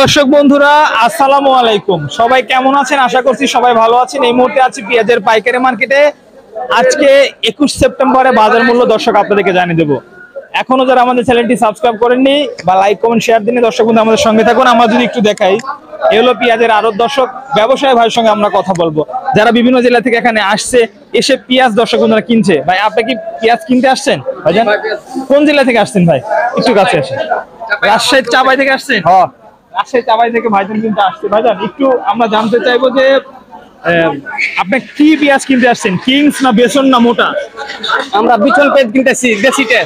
দর্শক বন্ধুরা আসসালামু আলাইকুম, সবাই কেমন আছেন? আশা করছি সবাই ভালো আছেন। এই মুহূর্তে আছি পেঁয়াজের পাইকারি মার্কেটে। আজকে 21 সেপ্টেম্বরে বাজার মূল্য দর্শক আপনাদেরকে জানিয়ে দেবো। এখনো যারা আমাদের চ্যানেলটি সাবস্ক্রাইব করেননি বা লাইক কমেন্ট শেয়ার দিন, দর্শক বন্ধু আমাদের সঙ্গে থাকুন। আমরা যদি একটু দেখাই, এ হলো পেঁয়াজের আড়ত দর্শক, ব্যবসায়ী ভাইয়ের সঙ্গে আমরা কথা বলবো, যারা বিভিন্ন জেলা থেকে এখানে আসছে, এসে পেঁয়াজ দর্শক বন্ধুরা কিনছে। ভাই আপনি কি পেঁয়াজ কিনতে আসছেন? ভাইজান কোন জেলা থেকে আসছেন? ভাই একটু কাছে আসেন। রাজশাহীর চাপাই থেকে আসছেন? হ্যাঁ, রাজশাহী চাপাই থেকে ভাইজান কিনতে আসছে। ভাইজান একটু আমরা জানতে চাইবো যে আপনি কি পেঁয়াজ কিনতে আসছেন, কিংস না বেসন না মোটা? আমরা বিচন পেঁয়াজ কিনতেছি, দেশিতে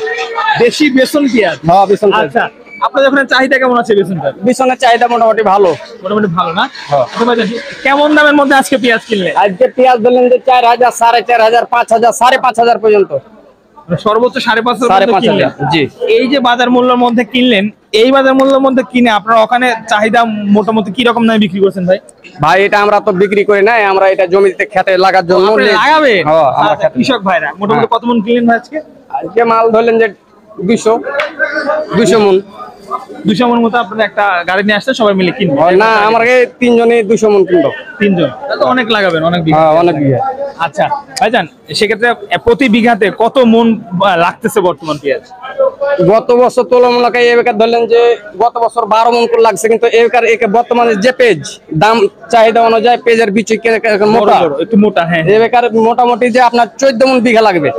দেশি বেসন পেঁয়াজ। হ্যাঁ, বেসন পেঁয়াজ। আচ্ছা, আপনাদের ওখানে চাহিদা কেমন আছে বেসনটার? বিচনের চাহিদা মোটামুটি ভালো। মোটামুটি ভালো না? হ্যাঁ। আচ্ছা ভাইজান, কেমন দামের মধ্যে আজকে পেঁয়াজ কিনলেন? আজকে পেঁয়াজ দিলেন যে 4000, 4500, 5000, 5500 পর্যন্ত। সর্বোচ্চ 5,500 কিনলেন। জি। এই যে বাজার মূল্যের মধ্যে কিনলেন, এই বাজার মূল্যের মধ্যে কিনে আপনারা ওখানে চাহিদা মোটামুটি কি রকম দামে বিক্রি করছেন ভাই? ভাই এটা আমরা তো বিক্রি করি না, আমরা এটা জমিতে খেতে লাগার জন্য লাগাবে। হ্যাঁ, আমরা খেতে। কৃষক ভাইরা মোটামুটি কত মন কিনলেন ভাই আজকে? আজকে মাল ধরলেন যে 200 মন। 200 মন মতো আপনারা একটা গাড়ি নিয়ে আসতে সবাই মিলে কিনবেন? না, আমরা তিনজনে 200 মন কিনবো। তিনজন তো অনেক লাগাবেন, অনেক বিঘা। হ্যাঁ, অনেক বিঘা। আচ্ছা ভাইজান, সেক্ষেত্রে প্রতি বিঘাতে কত মন লাগতেছে বর্তমান পেঁয়াজ? গত বছর তুলনামূলক এবার ধরলেন যে গত বছর 12 মন করে লাগছে, কিন্তু এবার বর্তমানে যে পেঁয়াজ দাম চাহিদা অনুযায়ী পেঁয়াজের বিচি মোটা, একটু মোটা। হ্যাঁ, এবার মোটামুটি যে আপনার 14 মন বিঘা লাগবে।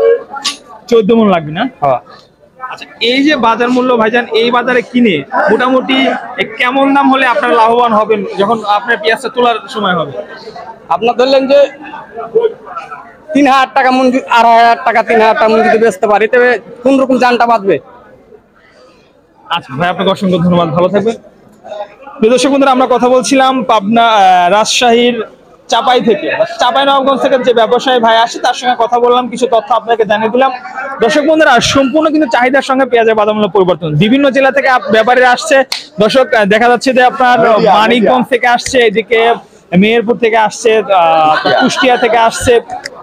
14 মন লাগবে না? হ্যাঁ। আচ্ছা, এই যে বাজার মূল্য ভাইজান, এই বাজারে কিনে মোটামুটি কেমন দাম হলে আপনারা লাভবান হবেন যখন আপনার পেঁয়াজটা তোলার সময় হবে? আপনার ধরলেন যে 3000 টাকা মন, 2500 টাকা, 3000 টাকা মন যদি বেচতে পারি তবে কোন রকম জানটা বাঁচবে। আচ্ছা ভাই, আপনাকে অসংখ্য ধন্যবাদ, ভালো থাকবেন। প্রিয় দর্শক বন্ধুরা, আমরা কথা বলছিলাম পাবনা রাজশাহীর চাপাই থেকে, চাঁপাইনবাবগঞ্জ থেকে যে ব্যবসায়ী ভাই আসে তার সঙ্গে কথা বললাম, কিছু তথ্য আপনাকে জানিয়ে দিলাম। দর্শক বন্ধুরা, সম্পূর্ণ কিন্তু চাহিদার সঙ্গে পেঁয়াজের বাজার মূল্য পরিবর্তন, বিভিন্ন জেলা থেকে ব্যাপারীরা আসছে। দর্শক দেখা যাচ্ছে যে আপনার মানিকগঞ্জ থেকে আসছে, এদিকে মেহেরপুর থেকে আসছে, কুষ্টিয়া থেকে আসছে,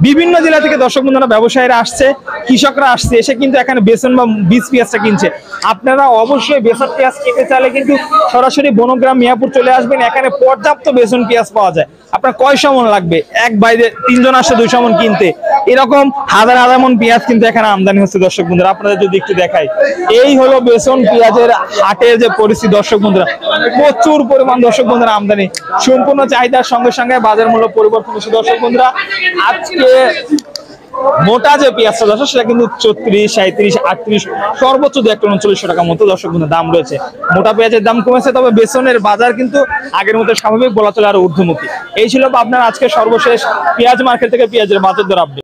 বিভিন্ন জেলা থেকে দর্শক বন্ধুরা ব্যবসায়ীরা আসছে, কৃষকরা আসছে, এসে কিন্তু এখানে বেসন বা বীজ পেঁয়াজটা কিনছে। আপনারা অবশ্যই বেসন পেঁয়াজ কিনতে চাইলে কিন্তু সরাসরি বনগ্রাম মিয়াপুর চলে আসবেন, এখানে পর্যাপ্ত বেসন পেঁয়াজ পাওয়া যায়। আপনার কয়শো মন লাগবে? এক বাইরে তিনজন আসছে 200 মন কিনতে, এরকম হাজার হাজার মন পেঁয়াজ কিন্তু এখানে আমদানি হচ্ছে। দর্শক বন্ধুরা, আপনাদের যদি একটু দেখাই, এই হলো বেসন পেঁয়াজের হাটের যে পরিস্থিতি। দর্শক বন্ধুরা, প্রচুর পরিমাণ দর্শক বন্ধুরা আমদানি, সম্পূর্ণ চাহিদার সঙ্গে সঙ্গে বাজার মূল্য পরিবর্তন হচ্ছে। দর্শক বন্ধুরা, আজকে মোটা যে পেঁয়াজটা দর্শক, সেটা কিন্তু 34, 37, 38, সর্বোচ্চ 3900 টাকা মতো দর্শক বন্ধু দাম রয়েছে। মোটা পেঁয়াজের দাম কমেছে, তবে বেসনের বাজার কিন্তু আগের মতো স্বাভাবিক বলা চলে, আরো ঊর্ধ্বমুখী। এই ছিল আপনার আজকে সর্বশেষ পেঁয়াজ মার্কেট থেকে পেঁয়াজের বাজার দর আপডেট।